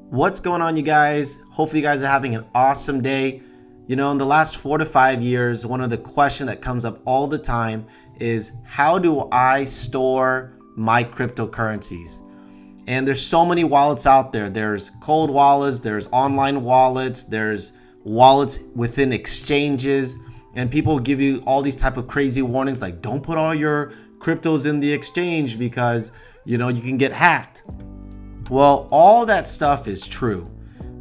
What's going on, you guys? Hopefully you guys are having an awesome day. You know, in the last 4 to 5 years, one of the questions that comes up all the time is, how do I store my cryptocurrencies? And there's so many wallets out there. There's cold wallets, there's online wallets, there's wallets within exchanges, and people give you all these type of crazy warnings like, don't put all your cryptos in the exchange because, you know, you can get hacked. Well, all that stuff is true,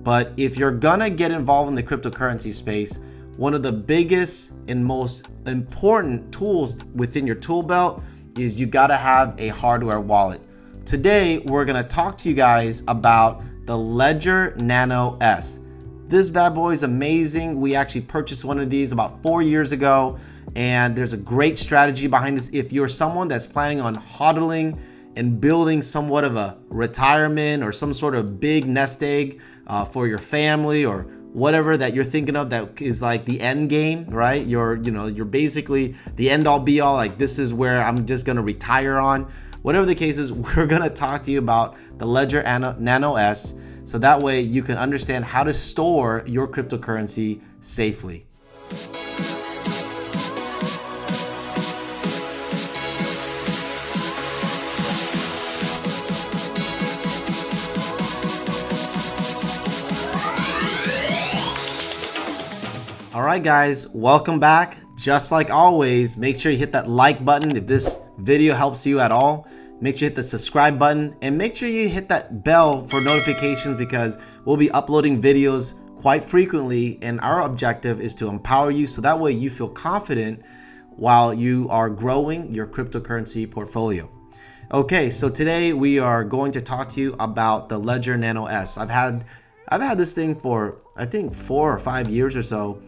but if you're gonna get involved in the cryptocurrency space, one of the biggest and most important tools within your tool belt is you gotta have a hardware wallet. Today, we're gonna talk to you guys about the Ledger Nano S. This bad boy is amazing. We actually purchased one of these about 4 years ago, and there's a great strategy behind this. If you're someone that's planning on hodling and building somewhat of a retirement or some sort of big nest egg for your family or whatever that you're thinking of, that is like the end game, right? You're basically the end all be all, like this is where I'm just gonna retire on. Whatever the case is, we're gonna talk to you about the Ledger Nano S, so that way you can understand how to store your cryptocurrency safely. All right, guys, welcome back. Just like always, make sure you hit that like button if this video helps you at all. Make sure you hit the subscribe button and make sure you hit that bell for notifications, because we'll be uploading videos quite frequently, and our objective is to empower you so that way you feel confident while you are growing your cryptocurrency portfolio. Okay, so today we are going to talk to you about the Ledger Nano S. I've had this thing for I think 4 or 5 years or so,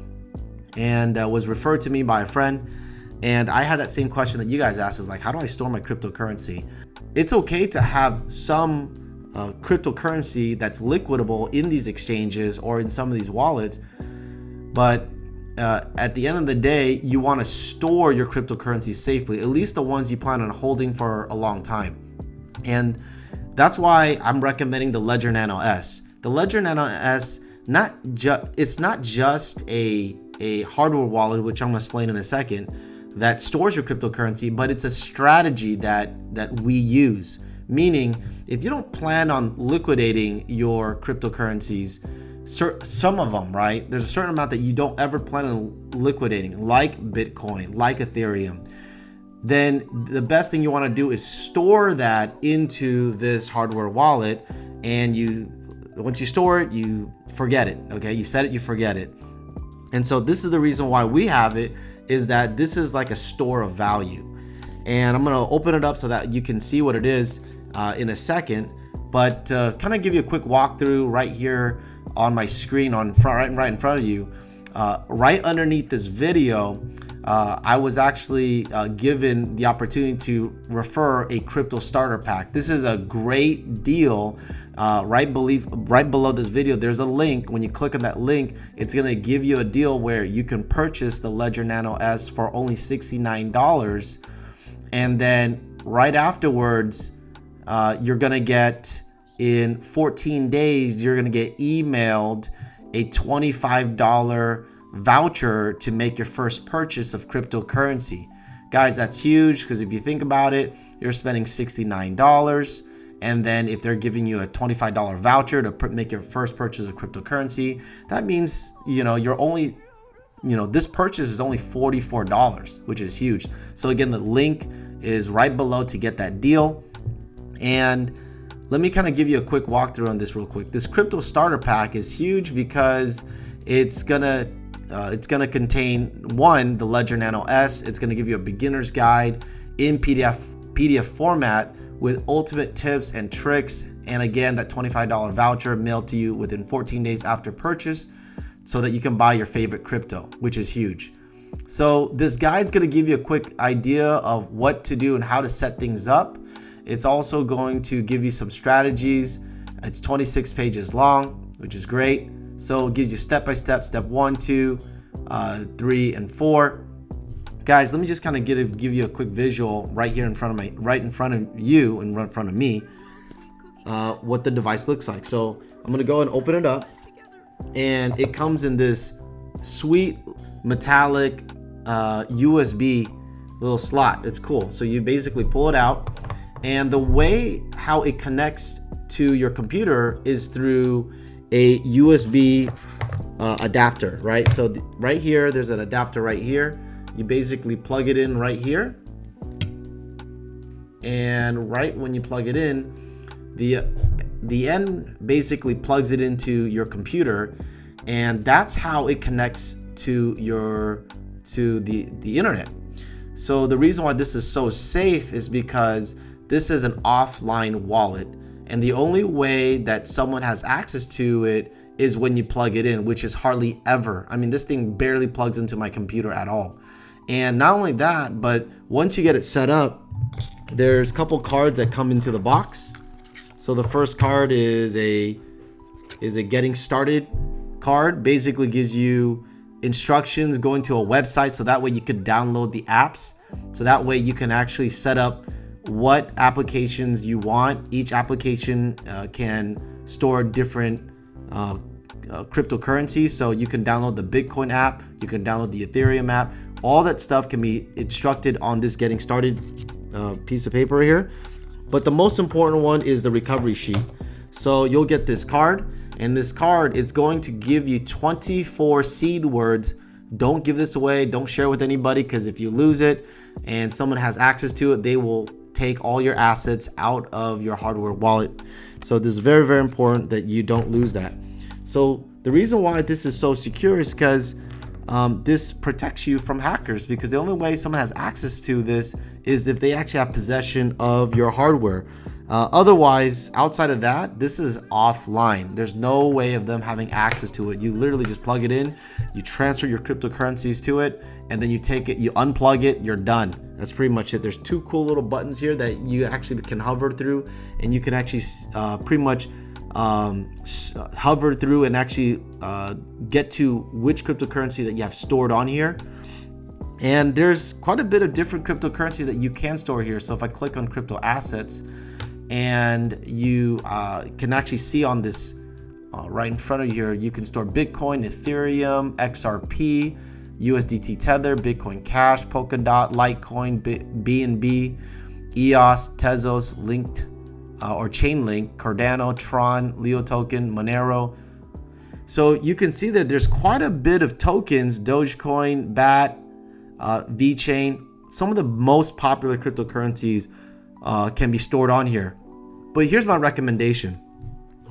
and was referred to me by a friend, and I had that same question that you guys asked, is like, how do I store my cryptocurrency? It's okay to have some cryptocurrency that's liquidable in these exchanges or in some of these wallets, but at the end of the day, you want to store your cryptocurrency safely, at least the ones you plan on holding for a long time. And that's why I'm recommending the Ledger Nano S. The Ledger Nano S, it's not just a hardware wallet, which I'm going to explain in a second, that stores your cryptocurrency, but it's a strategy that we use. Meaning, if you don't plan on liquidating your cryptocurrencies, some of them, right? There's a certain amount that you don't ever plan on liquidating, like Bitcoin, like Ethereum. Then the best thing you want to do is store that into this hardware wallet, and once you store it, you forget it. Okay, you set it, you forget it. And so this is the reason why we have it, is that this is like a store of value. And I'm gonna open it up so that you can see what it is in a second. But kind of give you a quick walkthrough right here on my screen, right in front of you. Right underneath this video, I was actually given the opportunity to refer a crypto starter pack. This is a great deal. Right below this video, there's a link. When you click on that link, it's gonna give you a deal where you can purchase the Ledger Nano S for only $69, and then right afterwards, you're gonna get, in 14 days, you're gonna get emailed a $25 voucher to make your first purchase of cryptocurrency. Guys, that's huge, because if you think about it, you're spending $69, and then if they're giving you a $25 voucher to make your first purchase of cryptocurrency, that means, you're only, this purchase is only $44, which is huge. So again, the link is right below to get that deal. And let me kind of give you a quick walkthrough on this real quick. This crypto starter pack is huge because it's gonna contain, one, the Ledger Nano S. It's gonna give you a beginner's guide in PDF format with ultimate tips and tricks, and again, that $25 voucher mailed to you within 14 days after purchase, so that you can buy your favorite crypto, which is huge. So this guide's gonna give you a quick idea of what to do and how to set things up. It's also going to give you some strategies. It's 26 pages long, which is great. So it gives you step-by-step, step 1, 2, 3, and 4. Guys, let me just kind of give you a quick visual right here in front of you and right in front of me. what the device looks like. So I'm gonna go and open it up, and it comes in this sweet metallic USB little slot. It's cool. So you basically pull it out, and the way how it connects to your computer is through a USB adapter, right? So right here, there's an adapter right here. You basically plug it in right here, and right when you plug it in, the end basically plugs it into your computer, and that's how it connects to the internet. So the reason why this is so safe is because this is an offline wallet, and the only way that someone has access to it is when you plug it in, which is hardly ever. I mean, this thing barely plugs into my computer at all. And not only that, but once you get it set up, there's a couple cards that come into the box. So the first card is a getting started card. Basically gives you instructions going to a website, so that way you could download the apps. So that way you can actually set up what applications you want. Each application can store different cryptocurrencies. So you can download the Bitcoin app, you can download the Ethereum app. All that stuff can be instructed on this getting started piece of paper here. But the most important one is the recovery sheet. So you'll get this card, and this card is going to give you 24 seed words. Don't give this away. Don't share with anybody, because if you lose it and someone has access to it, they will take all your assets out of your hardware wallet. So this is very, very important that you don't lose that. So the reason why this is so secure is because this protects you from hackers, because the only way someone has access to this is if they actually have possession of your hardware. Otherwise, outside of that, this is offline. There's no way of them having access to it. You literally just plug it in, you transfer your cryptocurrencies to it, and then you take it, you unplug it, you're done. That's pretty much it. There's two cool little buttons here that you actually can hover through, and you can actually pretty much hover through and actually get to which cryptocurrency that you have stored on here. And there's quite a bit of different cryptocurrency that you can store here. So if I click on crypto assets, and you can actually see on this right in front of you here, you can store Bitcoin, Ethereum, XRP, USDT Tether, Bitcoin Cash, Polkadot, Litecoin, BNB, EOS, Tezos, Linked or Chainlink, Cardano, Tron, Leo token, Monero. So you can see that there's quite a bit of tokens, Dogecoin, BAT, VeChain. Some of the most popular cryptocurrencies can be stored on here. But here's my recommendation.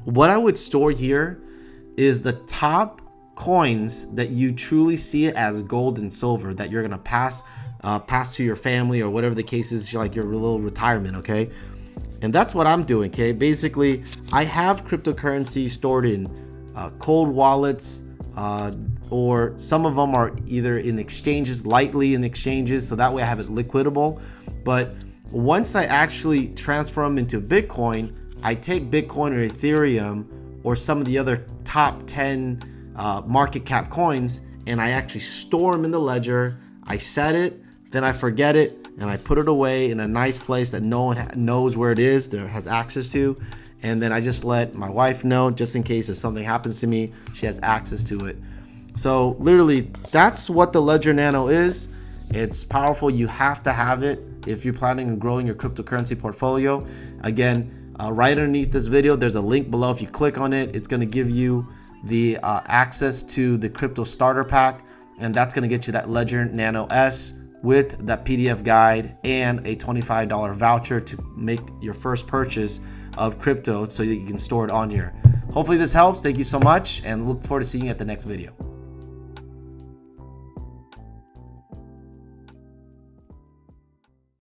What I would store here is the top coins that you truly see it as gold and silver that you're gonna pass to your family, or whatever the case is, like your little retirement, okay? And that's what I'm doing, okay? Basically, I have cryptocurrency stored in cold wallets, or some of them are either in exchanges, lightly in exchanges, so that way I have it liquidable. But once I actually transfer them into Bitcoin, I take Bitcoin or Ethereum or some of the other top 10 market cap coins, and I actually store them in the ledger. I set it, then I forget it, and I put it away in a nice place that no one knows where it is, that has access to. And then I just let my wife know, just in case if something happens to me, she has access to it. So literally, that's what the Ledger Nano is. It's powerful. You have to have it if you're planning on growing your cryptocurrency portfolio. Again, right underneath this video, there's a link below. If you click on it, it's going to give you the access to the crypto starter pack, and that's going to get you that Ledger Nano S with that PDF guide and a $25 voucher to make your first purchase of crypto so that you can store it on here. Hopefully this helps. Thank you so much, and look forward to seeing you at the next video.